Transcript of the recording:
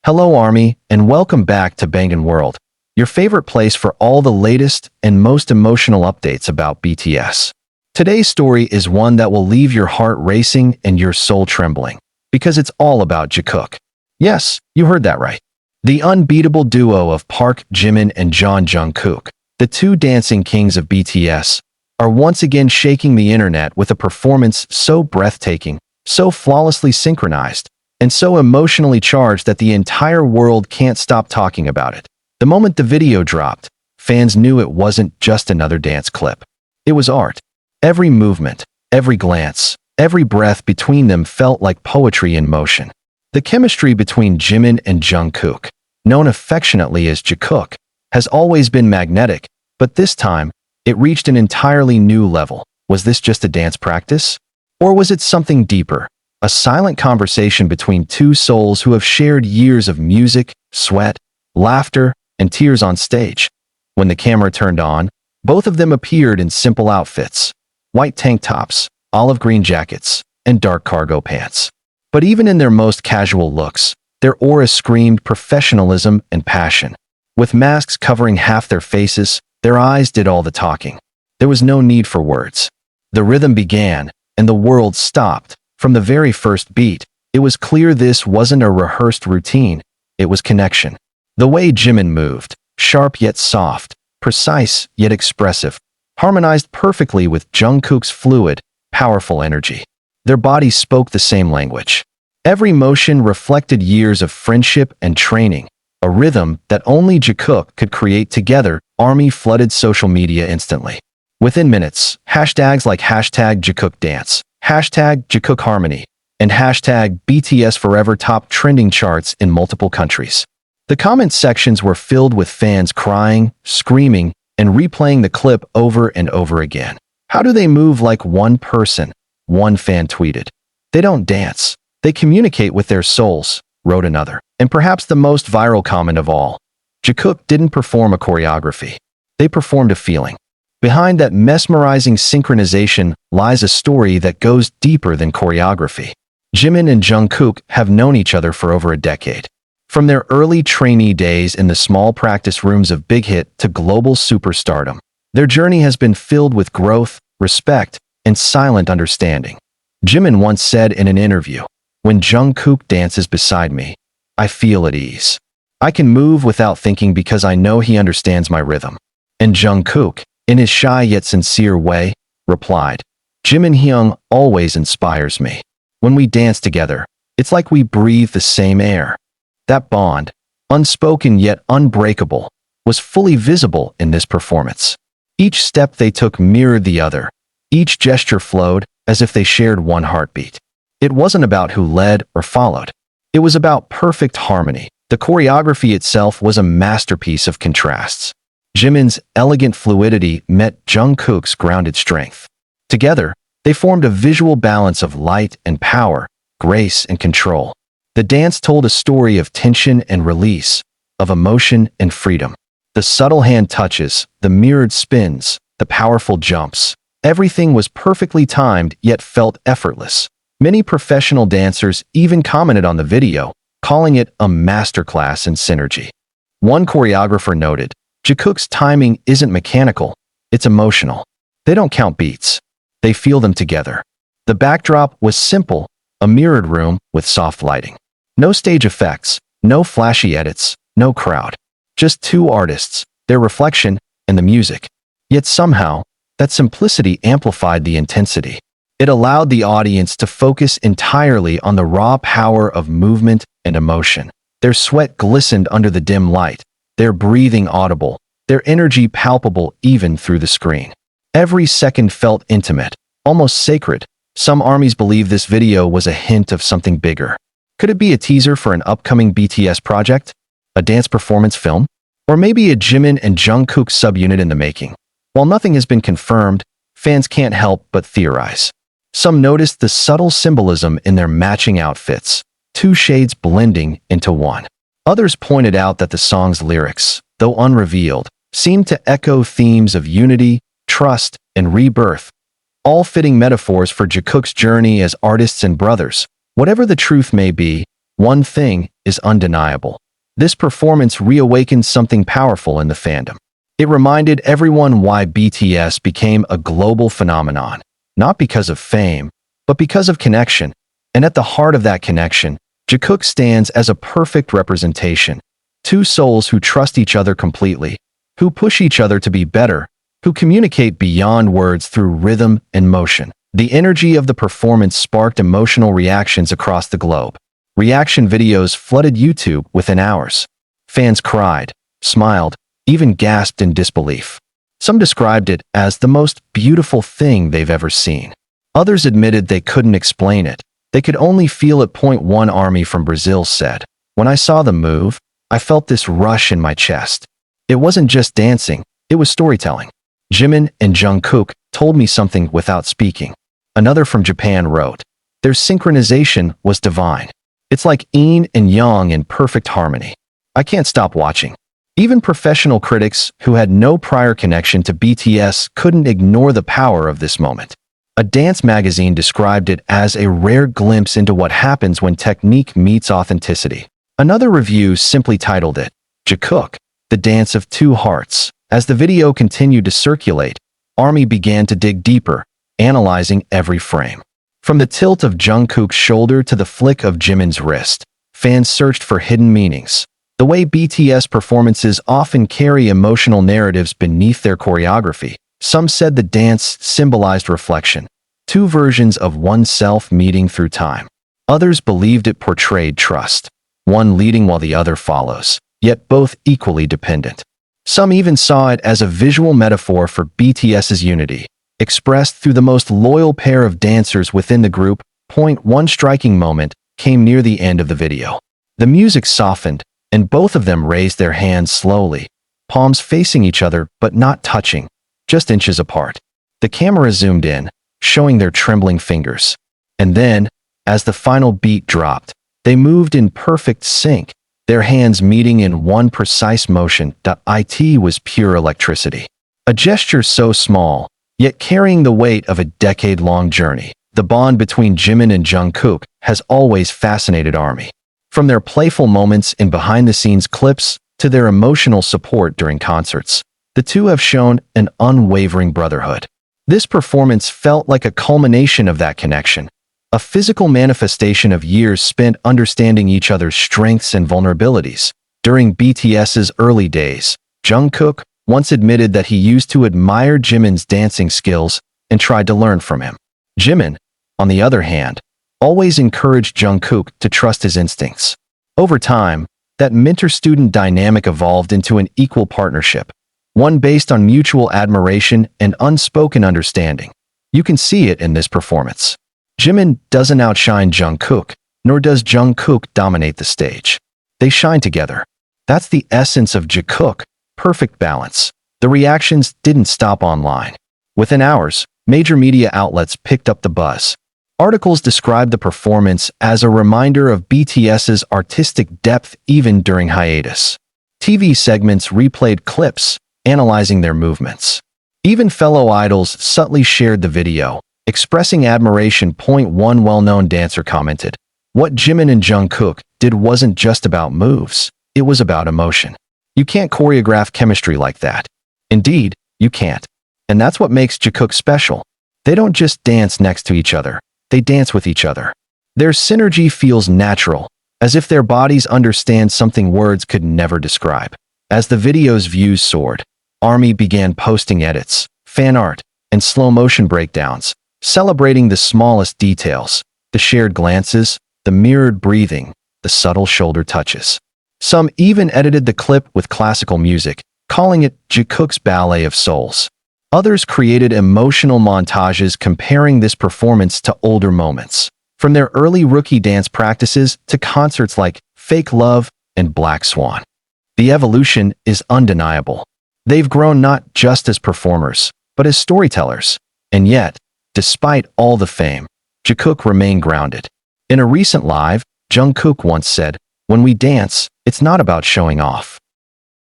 Hello Army, and welcome back to Bangin' World, your favorite place for all the latest and most emotional updates about BTS. Today's story is one that will leave your heart racing and your soul trembling, because it's all about Jikook. Yes, you heard that right. The unbeatable duo of Park, Jimin, and Jungkook, the two dancing kings of BTS, are once again shaking the internet with a performance so breathtaking, so flawlessly synchronized, and so emotionally charged that the entire world can't stop talking about it. The moment the video dropped, fans knew it wasn't just another dance clip. It was art. Every movement, every glance, every breath between them felt like poetry in motion. The chemistry between Jimin and Jungkook, known affectionately as Jikook, has always been magnetic, but this time, it reached an entirely new level. Was this just a dance practice? Or was it something deeper? A silent conversation between two souls who have shared years of music, sweat, laughter, and tears on stage. When the camera turned on, both of them appeared in simple outfits: white tank tops, olive green jackets, and dark cargo pants. But even in their most casual looks, their aura screamed professionalism and passion. With masks covering half their faces, their eyes did all the talking. There was no need for words. The rhythm began, and the world stopped. From the very first beat, it was clear this wasn't a rehearsed routine, it was connection. The way Jimin moved, sharp yet soft, precise yet expressive, harmonized perfectly with Jungkook's fluid, powerful energy. Their bodies spoke the same language. Every motion reflected years of friendship and training, a rhythm that only Jikook could create together. Army flooded social media instantly. Within minutes, hashtags like #JikookDance, #JikookHarmony, and #BTSForever topped trending charts in multiple countries. The comment sections were filled with fans crying, screaming, and replaying the clip over and over again. "How do they move like one person?" one fan tweeted. "They don't dance. They communicate with their souls," wrote another. And perhaps the most viral comment of all, Jikook didn't perform a choreography. They performed a feeling. Behind that mesmerizing synchronization lies a story that goes deeper than choreography. Jimin and Jungkook have known each other for over a decade. From their early trainee days in the small practice rooms of Big Hit to global superstardom, their journey has been filled with growth, respect, and silent understanding. Jimin once said in an interview, "When Jungkook dances beside me, I feel at ease. I can move without thinking because I know he understands my rhythm." And Jungkook, in his shy yet sincere way, replied, "Jimin Hyung always inspires me. When we dance together, it's like we breathe the same air." That bond, unspoken yet unbreakable, was fully visible in this performance. Each step they took mirrored the other. Each gesture flowed as if they shared one heartbeat. It wasn't about who led or followed. It was about perfect harmony. The choreography itself was a masterpiece of contrasts. Jimin's elegant fluidity met Jungkook's grounded strength. Together, they formed a visual balance of light and power, grace and control. The dance told a story of tension and release, of emotion and freedom. The subtle hand touches, the mirrored spins, the powerful jumps. Everything was perfectly timed yet felt effortless. Many professional dancers even commented on the video, calling it a masterclass in synergy. One choreographer noted, "Jikook's timing isn't mechanical, it's emotional. They don't count beats. They feel them together." The backdrop was simple, a mirrored room with soft lighting. No stage effects, no flashy edits, no crowd. Just two artists, their reflection, and the music. Yet somehow, that simplicity amplified the intensity. It allowed the audience to focus entirely on the raw power of movement and emotion. Their sweat glistened under the dim light, their breathing audible, their energy palpable even through the screen. Every second felt intimate, almost sacred. Some armies believe this video was a hint of something bigger. Could it be a teaser for an upcoming BTS project? A dance performance film? Or maybe a Jimin and Jungkook subunit in the making? While nothing has been confirmed, fans can't help but theorize. Some noticed the subtle symbolism in their matching outfits, two shades blending into one. Others pointed out that the song's lyrics, though unrevealed, seemed to echo themes of unity, trust, and rebirth, all fitting metaphors for Jikook's journey as artists and brothers. Whatever the truth may be, one thing is undeniable. This performance reawakened something powerful in the fandom. It reminded everyone why BTS became a global phenomenon, not because of fame, but because of connection. And at the heart of that connection, Jikook stands as a perfect representation. Two souls who trust each other completely, who push each other to be better, who communicate beyond words through rhythm and motion. The energy of the performance sparked emotional reactions across the globe. Reaction videos flooded YouTube within hours. Fans cried, smiled, even gasped in disbelief. Some described it as the most beautiful thing they've ever seen. Others admitted they couldn't explain it. They could only feel it. One Army from Brazil said, "When I saw them move, I felt this rush in my chest. It wasn't just dancing, it was storytelling. Jimin and Jungkook told me something without speaking." Another from Japan wrote, "Their synchronization was divine. It's like yin and yang in perfect harmony. I can't stop watching." Even professional critics who had no prior connection to BTS couldn't ignore the power of this moment. A dance magazine described it as a rare glimpse into what happens when technique meets authenticity. Another review simply titled it, "Jikook, the Dance of Two Hearts." As the video continued to circulate, ARMY began to dig deeper, analyzing every frame. From the tilt of Jungkook's shoulder to the flick of Jimin's wrist, fans searched for hidden meanings. The way BTS performances often carry emotional narratives beneath their choreography. Some said the dance symbolized reflection, two versions of oneself meeting through time. Others believed it portrayed trust, one leading while the other follows, yet both equally dependent. Some even saw it as a visual metaphor for BTS's unity, expressed through the most loyal pair of dancers within the group. One striking moment came near the end of the video. The music softened, and both of them raised their hands slowly, palms facing each other but not touching, just inches apart. The camera zoomed in, showing their trembling fingers. And then, as the final beat dropped, they moved in perfect sync, their hands meeting in one precise motion. It was pure electricity. A gesture so small, yet carrying the weight of a decade-long journey. The bond between Jimin and Jungkook has always fascinated ARMY. From their playful moments in behind-the-scenes clips to their emotional support during concerts, the two have shown an unwavering brotherhood. This performance felt like a culmination of that connection, a physical manifestation of years spent understanding each other's strengths and vulnerabilities. During BTS's early days, Jungkook once admitted that he used to admire Jimin's dancing skills and tried to learn from him. Jimin, on the other hand, always encouraged Jungkook to trust his instincts. Over time, that mentor-student dynamic evolved into an equal partnership, one based on mutual admiration and unspoken understanding. You can see it in this performance. Jimin doesn't outshine Jungkook, nor does Jungkook dominate the stage. They shine together. That's the essence of Jikook, perfect balance. The reactions didn't stop online. Within hours, major media outlets picked up the buzz. Articles described the performance as a reminder of BTS's artistic depth even during hiatus. TV segments replayed clips, analyzing their movements. Even fellow idols subtly shared the video, expressing admiration. One well-known dancer commented, "What Jimin and Jungkook did wasn't just about moves, it was about emotion. You can't choreograph chemistry like that. Indeed, you can't. And that's what makes Jikook special. They don't just dance next to each other, they dance with each other. Their synergy feels natural, as if their bodies understand something words could never describe." As the video's views soared, ARMY began posting edits, fan art, and slow-motion breakdowns, celebrating the smallest details, the shared glances, the mirrored breathing, the subtle shoulder touches. Some even edited the clip with classical music, calling it Jikook's Ballet of Souls. Others created emotional montages comparing this performance to older moments, from their early rookie dance practices to concerts like Fake Love and Black Swan. The evolution is undeniable. They've grown not just as performers, but as storytellers. And yet, despite all the fame, Jikook remained grounded. In a recent live, Jungkook once said, "When we dance, it's not about showing off.